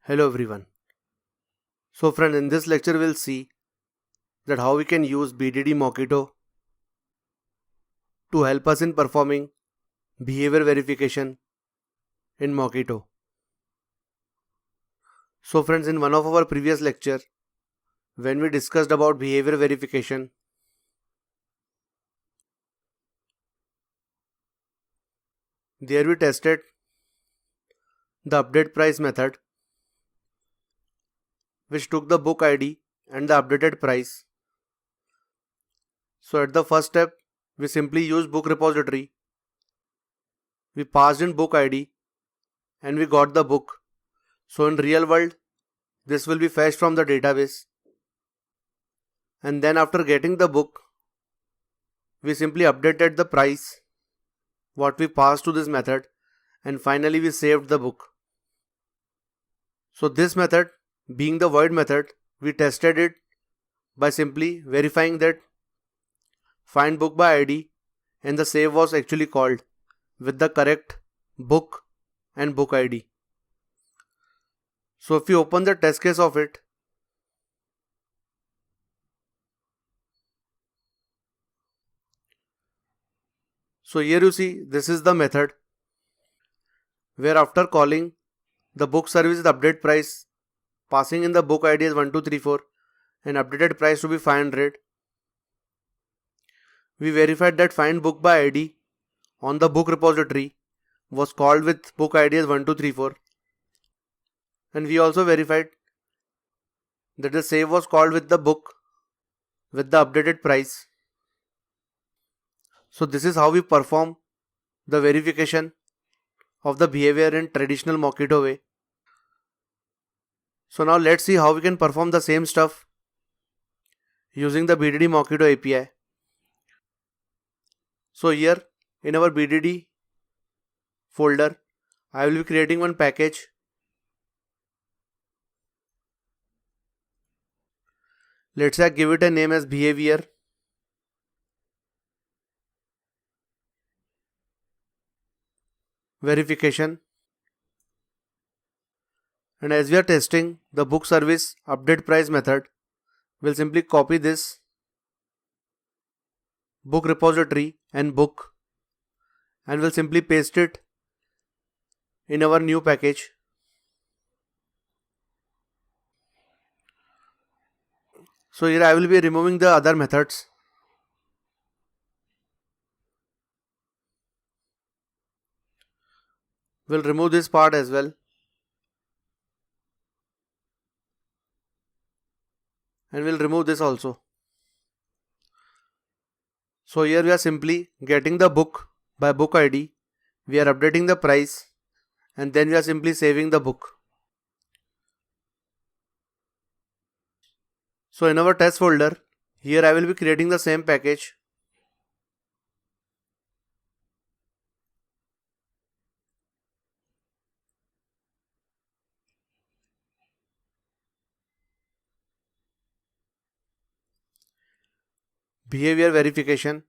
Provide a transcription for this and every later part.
Hello everyone. So friends, in this lecture we'll see that how we can use BDDMockito to help us in performing behavior verification in Mockito. So friends, in one of our previous lecture, when we discussed about behavior verification, there we tested the update price method, which took the book ID and the updated price. So at the first step, we simply used book repository. We passed in book ID and we got the book. So in real world, this will be fetched from the database. And then after getting the book, we simply updated the price what we passed to this method, and finally we saved the book. So this method, being the void method, we tested it by simply verifying that find book by ID and the save was actually called with the correct book and book ID. So if we open the test case of it, so here you see this is the method where after calling the book service the update price, passing in the book ID as 1234 and updated price to be 500. We verified that find book by ID on the book repository was called with book ID as 1234, and we also verified that the save was called with the book with the updated price. So this is how we perform the verification of the behavior in traditional Mockito way. So now let's see how we can perform the same stuff using the BDDMockito API. So here in our BDD folder, I will be creating one package. Let's say I give it a name as behavior. Verification. And as we are testing the book service update price method, we'll simply copy this book repository and book and we'll simply paste it in our new package. So here I will be removing the other methods. We'll remove this part as well. And we'll remove this also. So here we are simply getting the book by book ID. We are updating the price and then we are simply saving the book. So in our test folder, here I will be creating the same package. Behavior verification.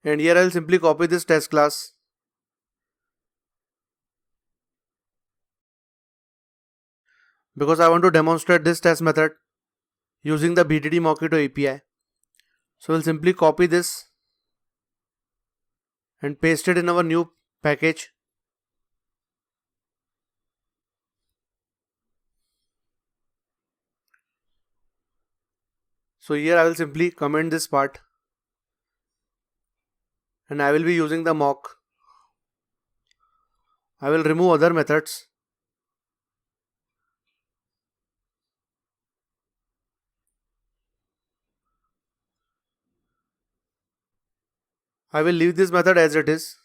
And here I will simply copy this test class. Because I want to demonstrate this test method using the BDDMockito API. So we'll simply copy this and paste it in our new package. So here I will simply comment this part and I will be using the mock. I will remove other methods. I will leave this method as it is.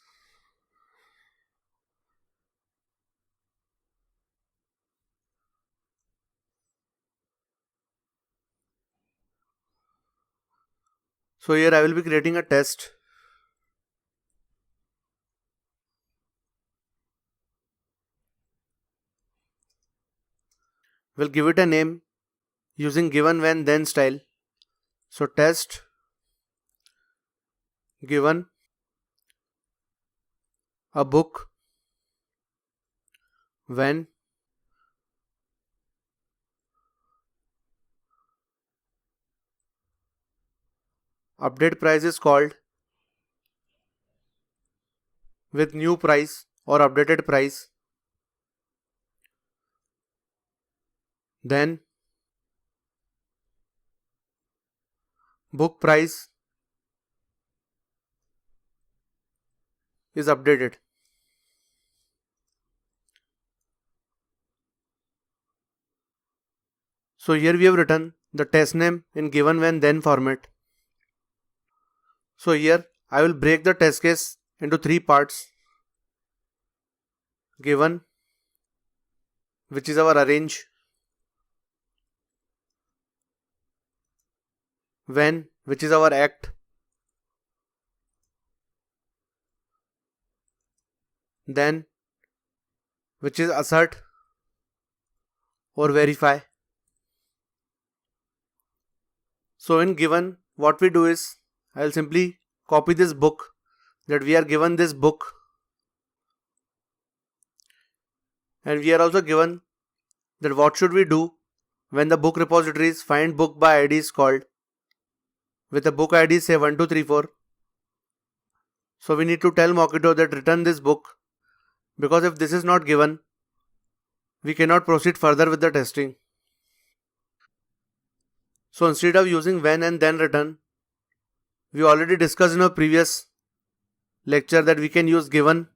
So here I will be creating a test. We'll give it a name using given when then style. So test given a book when update price is called with new price or updated price, then book price is updated. So here we have written the test name in given when then format. So here I will break the test case into three parts. Given, which is our arrange, when, which is our act, then, which is assert or verify. So in given, what we do is, I will simply copy this book, that we are given this book, and we are also given that what should we do when the book repository's find book by ID is called with a book ID say 1234. So we need to tell Mockito that return this book, because if this is not given, we cannot proceed further with the testing. So instead of using when and then return, we already discussed in our previous lecture that we can use given,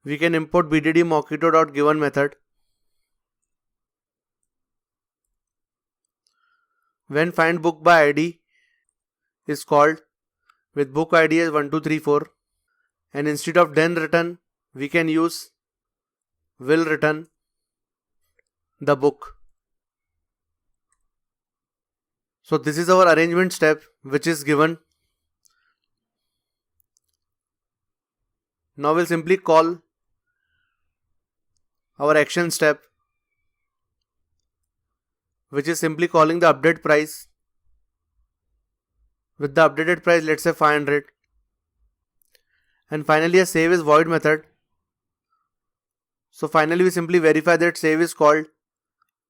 we can import BDDMockito.given method. When find book by ID is called with book ID as 1234, and instead of then return, we can use will return the book. So this is our arrangement step which is given. Now we'll simply call our action step, which is simply calling the update price with the updated price, let's say 500. And finally a save is void method. So finally we simply verify that save is called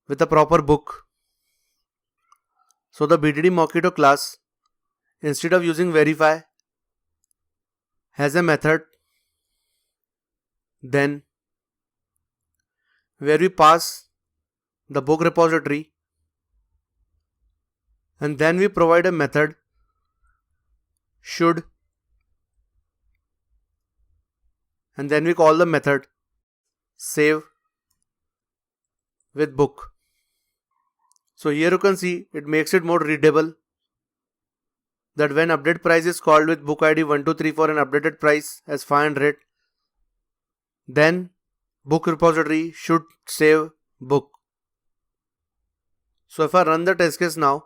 with a proper book. So the BDDMockito class, instead of using verify, has a method then where we pass the book repository, and then we provide a method should, and then we call the method save with book. So here you can see it makes it more readable that when update price is called with book ID 1234 and updated price as 500, then book repository should save book. So if I run the test case now,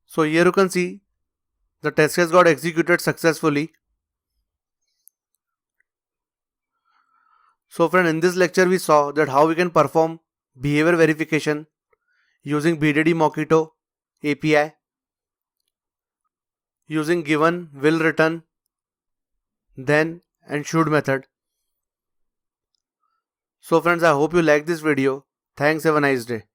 so here you can see the test case got executed successfully. So friend, in this lecture we saw that how we can perform behavior verification using BDDMockito API, using given, will return, then and should method. So friends, I hope you like this video. Thanks, have a nice day.